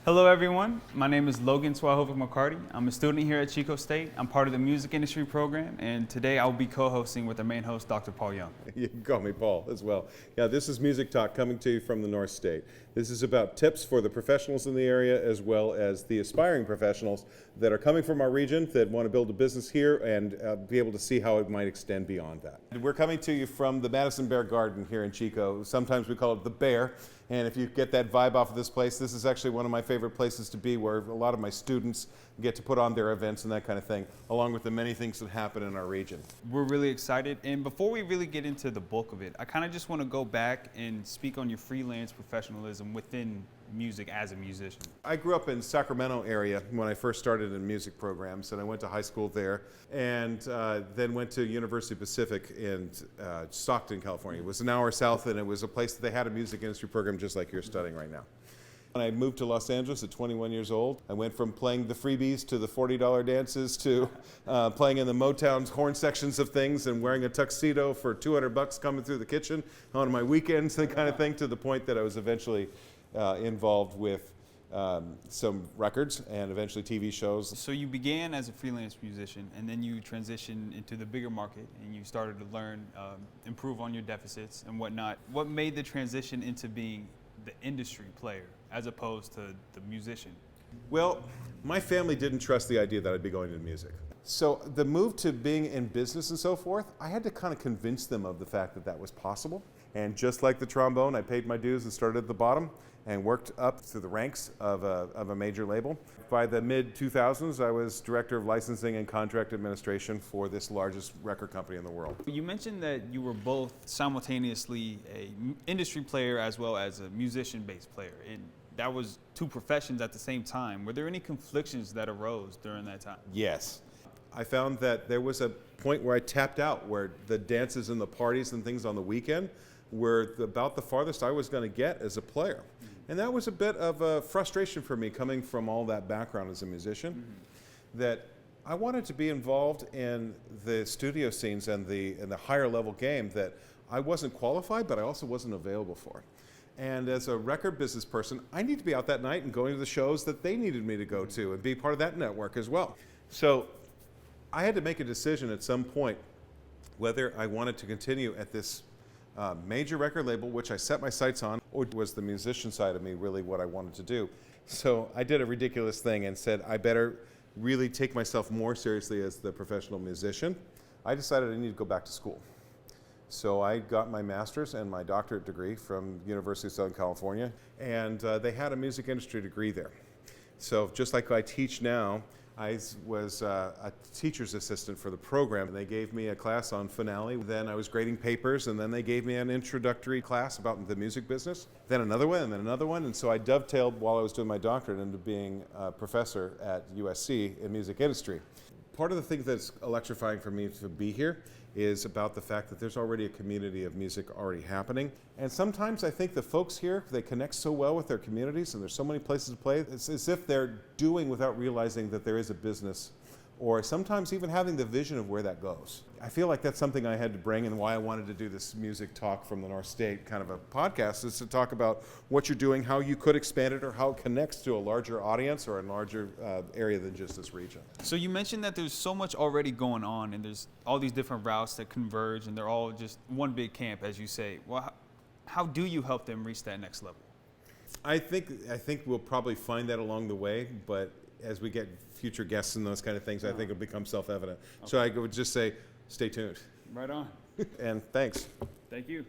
Hello everyone, my name is Logan Svihovec-McCarty. I'm a student here at Chico State. I'm part of the music industry program, and today I'll be co-hosting with our main host, Dr. Paul Young. You can call me Paul as well. Yeah, this is Music Talk coming to you from the North State. This is about tips for the professionals in the area as well as the aspiring professionals that are coming from our region that want to build a business here and be able to see how it might extend beyond that. We're coming to you from the Madison Bear Garden here in Chico. Sometimes we call it the Bear. And if you get that vibe off of this place, this is actually one of my favorite places to be, where a lot of my students get to put on their events and that kind of thing, along with the many things that happen in our region. We're really excited, and before we really get into the bulk of it, I kind of just want to go back and speak on your freelance professionalism within music as a musician. I grew up in Sacramento area when I first started in music programs, and I went to high school there, and then went to University Pacific in Stockton, California. It was an hour south, and it was a place that they had a music industry program just like you're studying right now. When I moved to Los Angeles at 21 years old, I went from playing the freebies to the $40 dances to playing in the Motown horn sections of things and wearing a tuxedo for $200 coming through the kitchen on my weekends, that kind of thing, to the point that I was eventually involved with some records and eventually TV shows. So you began as a freelance musician, and then you transitioned into the bigger market, and you started to learn, improve on your deficits and whatnot. What made the transition into being the industry player as opposed to the musician? Well, my family didn't trust the idea that I'd be going into music. So the move to being in business and so forth, I had to kind of convince them of the fact that that was possible. And just like the trombone, I paid my dues and started at the bottom and worked up through the ranks of a major label. By the mid-2000s, I was director of licensing and contract administration for this largest record company in the world. You mentioned that you were both simultaneously an industry player as well as a musician-based player, and that was two professions at the same time. Were there any conflictions that arose during that time? Yes. I found that there was a point where I tapped out, where the dances and the parties and things on the weekend were about the farthest I was going to get as a player. And that was a bit of a frustration for me, coming from all that background as a musician, that I wanted to be involved in the studio scenes and the higher level game that I wasn't qualified, but I also wasn't available for. And as a record business person, I need to be out that night and going to the shows that they needed me to go to and be part of that network as well. So I had to make a decision at some point whether I wanted to continue at this major record label, which I set my sights on, or was the musician side of me really what I wanted to do. So I did a ridiculous thing and said I better really take myself more seriously as the professional musician. I decided I needed to go back to school. So I got my master's and my doctorate degree from University of Southern California, and they had a music industry degree there. So just like I teach now, I was a teacher's assistant for the program. They gave me a class on finale. Then I was grading papers, and then they gave me an introductory class about the music business. Then another one, and then another one. And so I dovetailed while I was doing my doctorate into being a professor at USC in music industry. Part of the thing that's electrifying for me to be here is about the fact that there's already a community of music already happening. And sometimes I think the folks here, they connect so well with their communities, and there's so many places to play. It's as if they're doing without realizing that there is a business, or sometimes even having the vision of where that goes. I feel like that's something I had to bring, and why I wanted to do this Music Talk from the North State kind of a podcast, is to talk about what you're doing, how you could expand it, or how it connects to a larger audience or a larger area than just this region. So you mentioned that there's so much already going on, and there's all these different routes that converge, and they're all just one big camp, as you say. Well, how do you help them reach that next level? I think we'll probably find that along the way, but as we get future guests and those kind of things, I think it'll become self-evident. Okay. So I would just say, stay tuned. Right on. And thanks. Thank you.